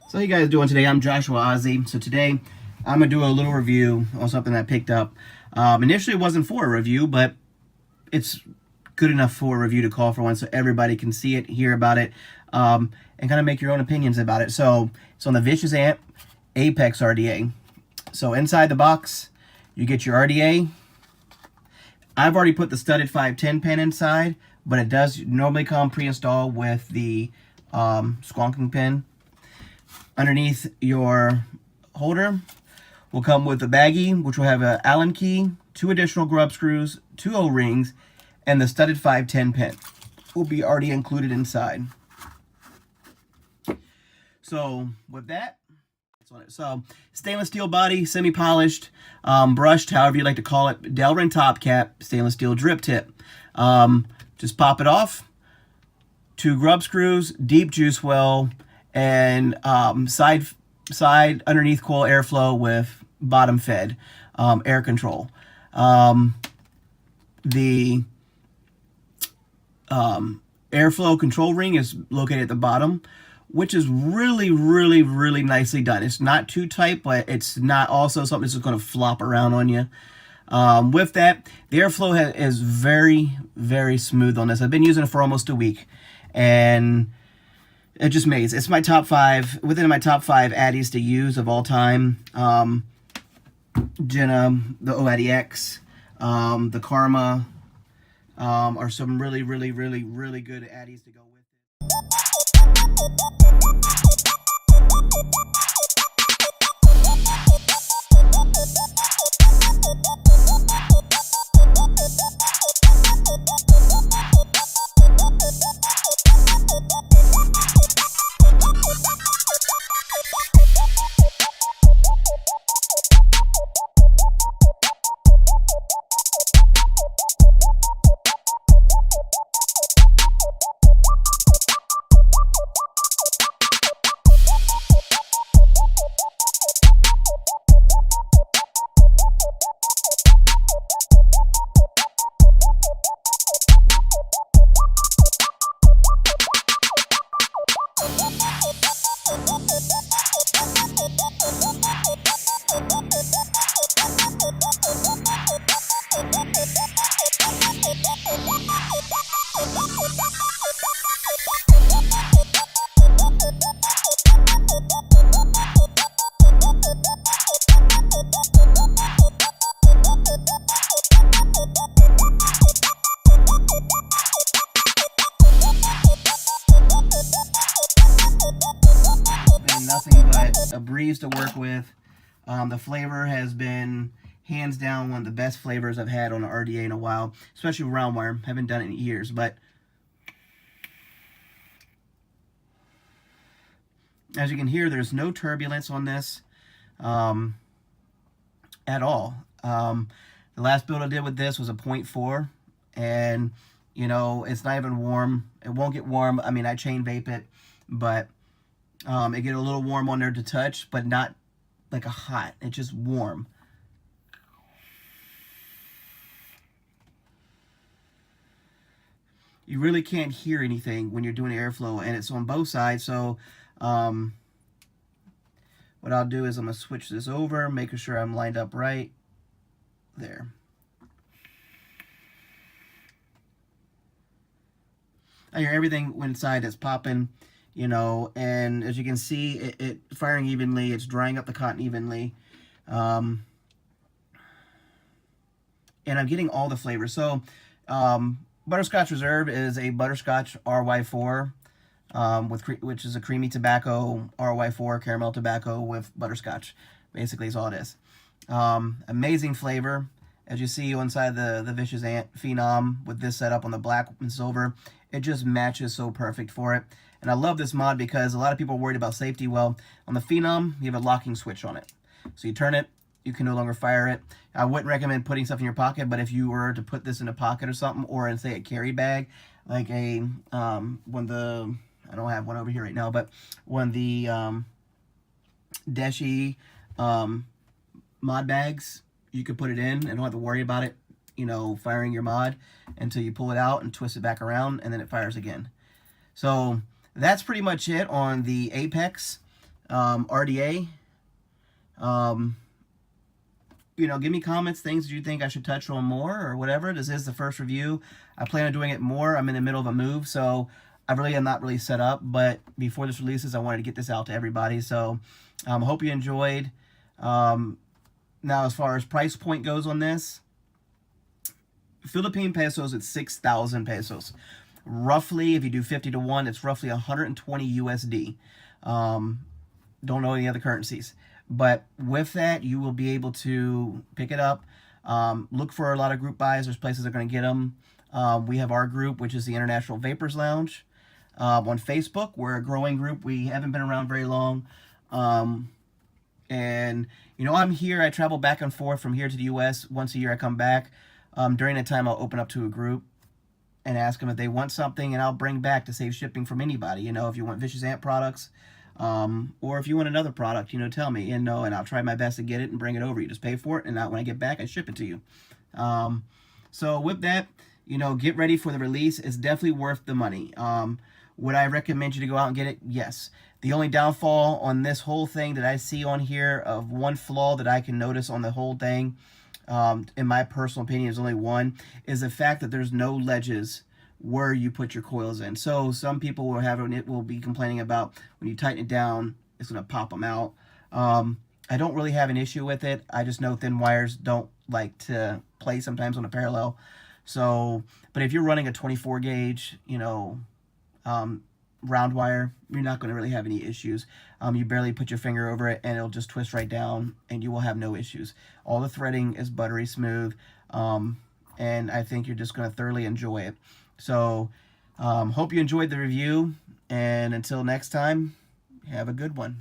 So how you guys doing today? I'm Joshua Ozzy. So today I'm going to do a little review on something I picked up. Initially it wasn't for a review, but it's good enough for a review to call for one so everybody can see it, hear about it, and kind of make your own opinions about it. So it's on the Vicious Ant APEX RDA. So inside the box, you get your RDA. I've already put the studded 510 pin inside, but it does normally come pre-installed with the squonking pin. Underneath your holder will come with a baggie, which will have an Allen key, 2 additional grub screws, 2 O-rings, and the studded 510 pin will be already included inside. So with that, that's on it. So stainless steel body, semi-polished, brushed, however you like to call it, Delrin top cap, stainless steel drip tip. Just pop it off. 2 grub screws, deep juice well, and side underneath coil airflow with bottom fed air control. The airflow control ring is located at the bottom, which is really nicely done. It's not too tight, but it's not also something that's just going to flop around on you. With that, the airflow is very smooth on this. I've been using it for almost a week, and it just amazes. It's my top 5, within my top 5 Addies to use of all time. Jenna, the O-Addy X, the Karma are some really good Addies to go with nothing but a breeze to work with. The flavor has been hands down one of the best flavors I've had on an RDA in a while, especially round wire. Haven't done it in years, but as you can hear, there's no turbulence on this at all. The last build I did with this was a 0.4, and you know, it's not even warm. It won't get warm. I mean, I chain vape it, but it get a little warm on there to touch, but not like a hot. It's just warm. You really can't hear anything when you're doing airflow, and it's on both sides. So what I'll do is I'm going to switch this over, making sure I'm lined up right there. I hear everything inside that's popping, you know, and as you can see, it firing evenly. It's drying up the cotton evenly. And I'm getting all the flavors. So Butterscotch Reserve is a butterscotch RY4, which is a creamy tobacco RY4 caramel tobacco with butterscotch. Basically is all it is. Amazing flavor. As you see inside the Vicious Ant Phenom with this setup on the black and silver, it just matches so perfect for it. And I love this mod because a lot of people are worried about safety. Well, on the Phenom, you have a locking switch on it. So you turn it, you can no longer fire it. I wouldn't recommend putting stuff in your pocket, but if you were to put this in a pocket or something, or in, say, a carry bag, like a, one of the, I don't have one over here right now, but one of the Deshi mod bags, you could put it in and don't have to worry about it, you know, firing your mod until you pull it out and twist it back around, and then it fires again. So that's pretty much it on the Apex. RDA. Um, give me comments, things that you think I should touch on more or whatever. This is the first review. I plan on doing it more. I'm in the middle of a move, so I really am not really set up. But before this releases, I wanted to get this out to everybody. So I hope you enjoyed. Now, as far as price point goes on this, Philippine pesos, it's 6,000 pesos. Roughly, if you do 50 to 1, it's roughly 120 USD. Don't know any other currencies. But with that, you will be able to pick it up. Look for a lot of group buys. There's places that are going to get them. We have our group, which is the International Vapors Lounge. On Facebook, we're a growing group. We haven't been around very long. And, I'm here. I travel back and forth from here to the U.S. Once a year I come back. During that time, I'll open up to a group and ask them if they want something, and I'll bring back to save shipping from anybody. If you want Vicious Ant products, or if you want another product, tell me, and I'll try my best to get it and bring it over. You just pay for it, and when I get back, I ship it to you. So with that, get ready for the release. It's definitely worth the money. Would I recommend you to go out and get it? Yes. The only downfall on this whole thing that I see on here, of one flaw that I can notice on the whole thing, in my personal opinion, is only one, is the fact that there's no ledges where you put your coils in. So some people will be complaining about when you tighten it down, it's going to pop them out. I don't really have an issue with it. I just know thin wires don't like to play sometimes on a parallel. So, but if you're running a 24 gauge, round wire, you're not going to really have any issues. You barely put your finger over it and it'll just twist right down and you will have no issues. All the threading is buttery smooth, and I think you're just going to thoroughly enjoy it. So hope you enjoyed the review, and until next time, have a good one.